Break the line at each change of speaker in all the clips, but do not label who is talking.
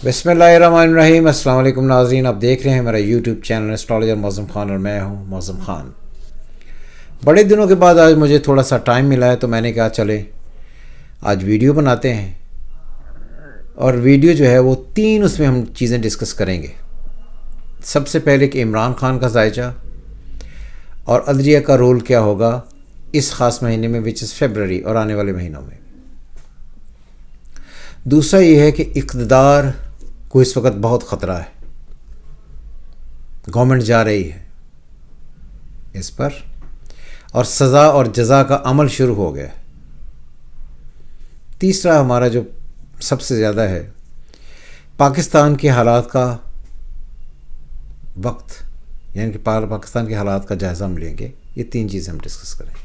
बिस्मिल्लाहिर्रहमानिर्रहीम। अस्सलाम वालेकुम नाज़रीन, आप देख रहे हैं मेरा YouTube channel astrologer Mauzam Khan और मैं हूं मौज़म ख़ान। बड़े दिनों के बाद आज मुझे थोड़ा सा टाइम मिला है तो मैंने कहा चले आज वीडियो बनाते हैं। और वीडियो जो है वो उसमें हम चीज़ें डिस्कस करेंगे। सबसे पहले कि इमरान खान का जायजा और अदलिया का रोल क्या होगा इस ख़ास महीने में विच इज़ फरवरी और आने वाले महीनों में। दूसरा ये है कि इक़्तिदार को इस वक्त बहुत ख़तरा है, गवर्नमेंट जा रही है इस पर और सज़ा और जज़ा का अमल शुरू हो गया है। तीसरा हमारा जो सबसे ज़्यादा है पाकिस्तान के हालात का वक्त, यानी कि पाकिस्तान के हालात का जायज़ा हम लेंगे। ये तीन चीज़ें हम डिस्कस करेंगे।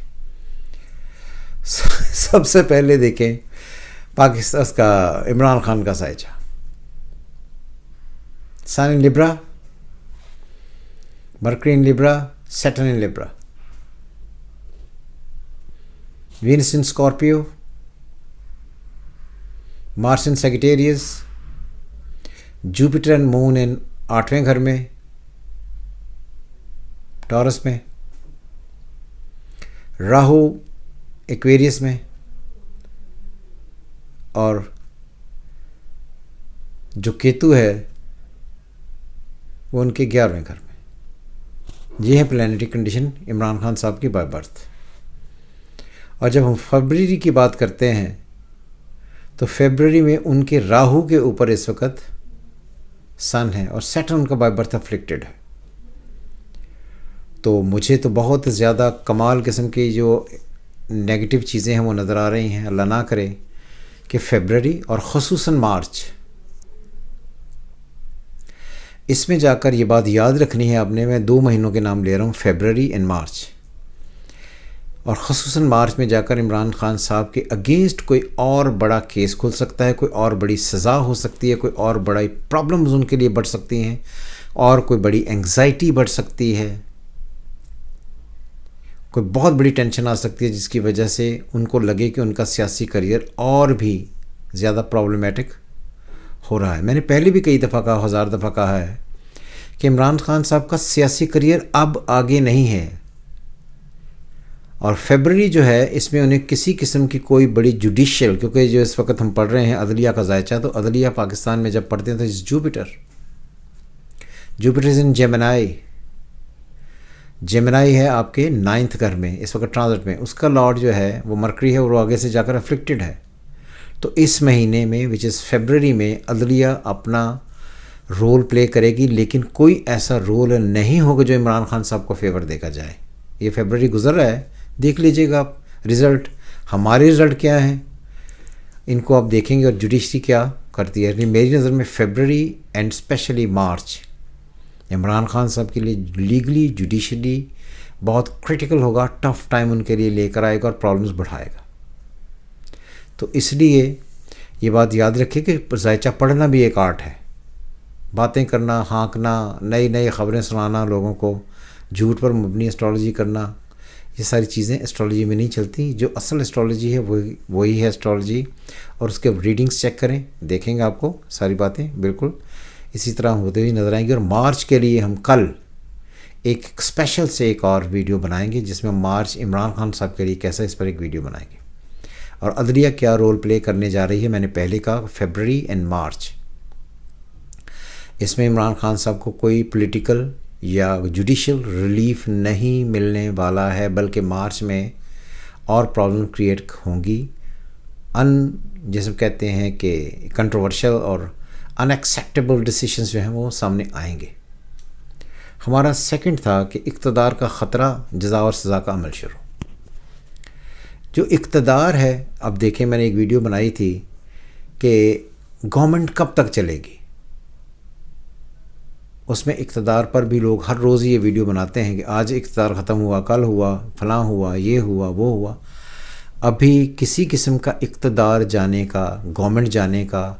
सबसे पहले देखें पाकिस्तान का इमरान खान का जायजा। Sun in Libra, Mercury in Libra, Saturn in Libra, Venus in Scorpio, Mars in Sagittarius, Jupiter and Moon in 8वें घर में टॉरस में, राहु एक्वेरियस में और जो केतु है वो उनके 11वें घर में। ये है प्लैनेटरी कंडीशन इमरान खान साहब की बाय बर्थ। और जब हम फरवरी की बात करते हैं तो फरवरी में उनके राहु के ऊपर इस वक्त सन है और सैटर्न उनका बाय बर्थ अफ्लिक्टेड है। तो मुझे तो बहुत ज़्यादा कमाल किस्म की जो नेगेटिव चीज़ें हैं वो नज़र आ रही हैं। अल्लाह ना करे कि फरवरी और ख़ुसूसन मार्च, इसमें जाकर ये बात याद रखनी है आपने। मैं 2 महीनों के नाम ले रहा हूँ, फरवरी एंड मार्च। और ख़ुसूसन मार्च में जाकर इमरान खान साहब के अगेंस्ट कोई और बड़ा केस खुल सकता है, कोई और बड़ी सज़ा हो सकती है, कोई और बड़ी प्रॉब्लम्स उनके लिए बढ़ सकती हैं और कोई बड़ी एंग्जाइटी बढ़ सकती है, कोई बहुत बड़ी टेंशन आ सकती है जिसकी वजह से उनको लगे कि उनका सियासी करियर और भी ज़्यादा प्रॉब्लमेटिक हो रहा है। मैंने पहले भी कई दफ़ा कहा, 1000 दफ़ा कहा है कि इमरान खान साहब का सियासी करियर अब आगे नहीं है। और फरवरी जो है इसमें उन्हें किसी किस्म की कोई बड़ी जुडिशियल, क्योंकि जो इस वक्त हम पढ़ रहे हैं अदलिया का जायचा, तो अदलिया पाकिस्तान में जब पढ़ते हैं तो इस जुपिटर इज़ इन जेमिनाई है आपके 9th घर में इस वक्त ट्रांजिट में। उसका लॉर्ड जो है वो मरकरी है और वो आगे से जाकर अफ्लिक्टेड है। तो इस महीने में विच इज़ फरवरी में अदलिया अपना रोल प्ले करेगी, लेकिन कोई ऐसा रोल नहीं होगा जो इमरान खान साहब को फेवर देगा जाए। ये फरवरी गुजर रहा है, देख लीजिएगा आप रिज़ल्ट। हमारे रिज़ल्ट क्या हैं इनको आप देखेंगे और जुडिशरी क्या करती है। मेरी नज़र में फरवरी एंड स्पेशली मार्च इमरान खान साहब के लिए लीगली जुडिशली बहुत क्रिटिकल होगा, टफ़ टाइम उनके लिए लेकर आएगा और प्रॉब्लम्स बढ़ाएगा। तो इसलिए ये बात याद रखिए कि जायचा पढ़ना भी एक आर्ट है। बातें करना, हाँकना, नई नई ख़बरें सुनाना लोगों को, झूठ पर मबनी एस्ट्रोलॉजी करना, ये सारी चीज़ें एस्ट्रोलॉजी में नहीं चलती। जो असल एस्ट्रोलॉजी है वही है एस्ट्रोलॉजी। और उसके रीडिंग्स चेक करें, देखेंगे आपको सारी बातें बिल्कुल इसी तरह होते हुए नज़र आएंगी। और मार्च के लिए हम कल एक स्पेशल से एक और वीडियो बनाएंगे जिसमें मार्च इमरान खान साहब के लिए कैसा, इस पर एक वीडियो बनाएंगे। और अदलिया क्या रोल प्ले करने जा रही है, मैंने पहले कहा फरवरी एंड मार्च। इसमें इमरान खान साहब को कोई पॉलिटिकल या जुडिशियल रिलीफ नहीं मिलने वाला है, बल्कि मार्च में और प्रॉब्लम क्रिएट होंगी। जैसे कहते हैं कि कंट्रोवर्शियल और अनएक्सेप्टेबल डिसीशंस जो हैं वो सामने आएंगे। हमारा सेकंड था कि इक़्तिदार का ख़तरा, जज़ा और सज़ा का अमल शुरू। जो इक़्तिदार है, अब देखें मैंने एक वीडियो बनाई थी कि गवर्नमेंट कब तक चलेगी। उसमें इक़्तिदार पर भी लोग हर रोज़ ये वीडियो बनाते हैं कि आज इक़्तिदार ख़त्म हुआ, कल हुआ, फलां हुआ, ये हुआ, वो हुआ। अभी किसी किस्म का इक़्तिदार जाने का, गवर्नमेंट जाने का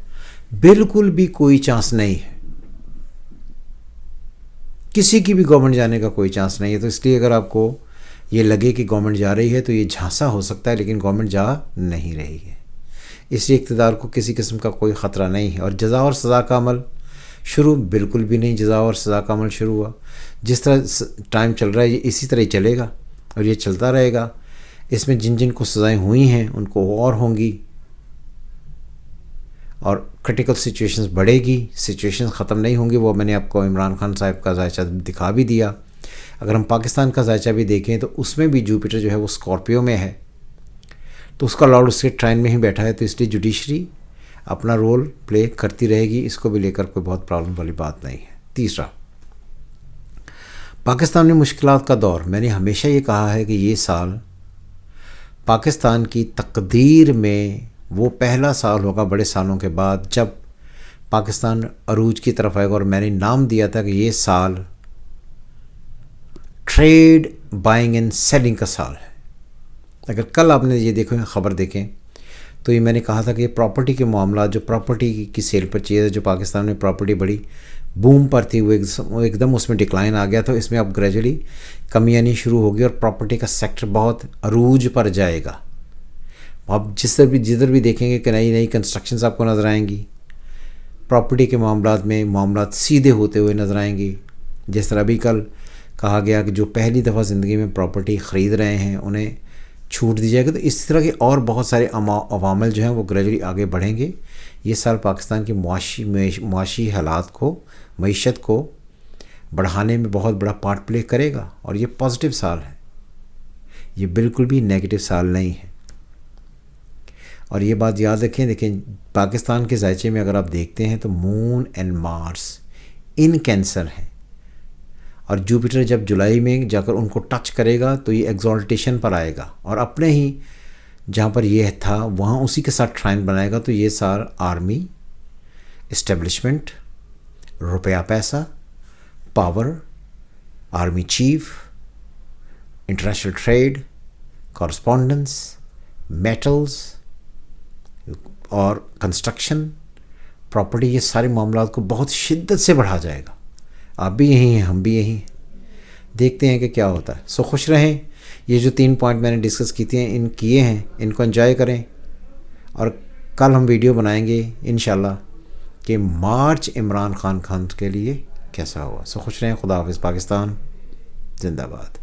बिल्कुल भी कोई चांस नहीं है। किसी की भी गवर्नमेंट जाने का कोई चांस नहीं है। तो इसलिए अगर आपको ये लगे कि गवर्नमेंट जा रही है तो ये झांसा हो सकता है, लेकिन गवर्नमेंट जा नहीं रही है। اس لیے اقتدار کو کسی قسم کا کوئی خطرہ نہیں ہے. اور جزا اور سزا کا عمل شروع بالکل بھی نہیں. جزا اور سزا کا عمل شروع ہوا. جس طرح ٹائم چل رہا ہے یہ اسی طرح ہی چلے گا اور یہ چلتا رہے گا. اس میں جن جن کو سزائیں ہوئی ہیں ان کو اور ہوں گی اور کرٹیکل سچویشنز بڑھے گی. سچویشنز ختم نہیں ہوں گی. وہ میں نے آپ کو عمران خان صاحب کا ذائچہ دکھا بھی دیا. اگر ہم پاکستان کا ذائچہ بھی دیکھیں تو اس میں بھی جوپیٹر جو ہے وہ اسکارپیو میں ہے, تو اس کا لارڈ اس کے ٹرائن میں ہی بیٹھا ہے. تو اس لیے جوڈیشری اپنا رول پلے کرتی رہے گی. اس کو بھی لے کر کوئی بہت پرابلم والی بات نہیں ہے. تیسرا, پاکستان میں مشکلات کا دور. میں نے ہمیشہ یہ کہا ہے کہ یہ سال پاکستان کی تقدیر میں وہ پہلا سال ہوگا بڑے سالوں کے بعد جب پاکستان عروج کی طرف آئے گا. اور میں نے نام دیا تھا کہ یہ سال ٹریڈ بائنگ اینڈ سیلنگ کا سال ہے. اگر کل آپ نے یہ دیکھو خبر دیکھیں تو یہ میں نے کہا تھا کہ یہ پراپرٹی کے معاملات, جو پراپرٹی کی سیل پرچیز ہے, جو پاکستان میں پراپرٹی بڑی بوم پر تھی, وہ ایک دم اس میں ڈکلائن آ گیا. تو اس میں اب گریجولی کمی آنی شروع ہوگی اور پراپرٹی کا سیکٹر بہت عروج پر جائے گا. اب جدھر بھی دیکھیں گے کہ نئی نئی کنسٹرکشنز آپ کو نظر آئیں گی. پراپرٹی کے معاملات میں معاملات سیدھے ہوتے ہوئے نظر آئیں گی. جس طرح ابھی کل کہا گیا کہ جو پہلی دفعہ زندگی میں پراپرٹی خرید رہے ہیں انہیں چھوٹ دی جائے گی. تو اس طرح کے اور بہت سارے عوامل جو ہیں وہ گریجولی آگے بڑھیں گے. یہ سال پاکستان کی معاشی حالات کو, معیشت کو بڑھانے میں بہت بڑا پارٹ پلے کرے گا. اور یہ پازیٹیو سال ہے, یہ بالکل بھی نیگیٹو سال نہیں ہے. اور یہ بات یاد رکھیں, دیکھیں پاکستان کے ذائچے میں اگر آپ دیکھتے ہیں تو moon and Mars in cancer ہیں. اور جوپیٹر جب جولائی میں جا کر ان کو ٹچ کرے گا تو یہ ایگزالٹیشن پر آئے گا اور اپنے ہی جہاں پر یہ تھا وہاں اسی کے ساتھ ٹرائن بنائے گا. تو یہ سال آرمی, اسٹیبلشمنٹ, روپیہ پیسہ, power, army chief, international trade, correspondence, metals اور کنسٹرکشن, پراپرٹی, یہ سارے معاملات کو بہت شدت سے بڑھا جائے گا. آپ بھی یہیں ہیں, ہم بھی یہیں ہیں. دیکھتے ہیں کہ کیا ہوتا ہے. سو خوش رہیں. یہ جو 3 پوائنٹ میں نے ڈسکس کیے ہیں ان کو انجوائے کریں. اور کل ہم ویڈیو بنائیں گے انشاءاللہ کہ مارچ عمران خان کے لیے کیسا ہوا. سو خوش رہیں. خدا حافظ. پاکستان زندہ باد.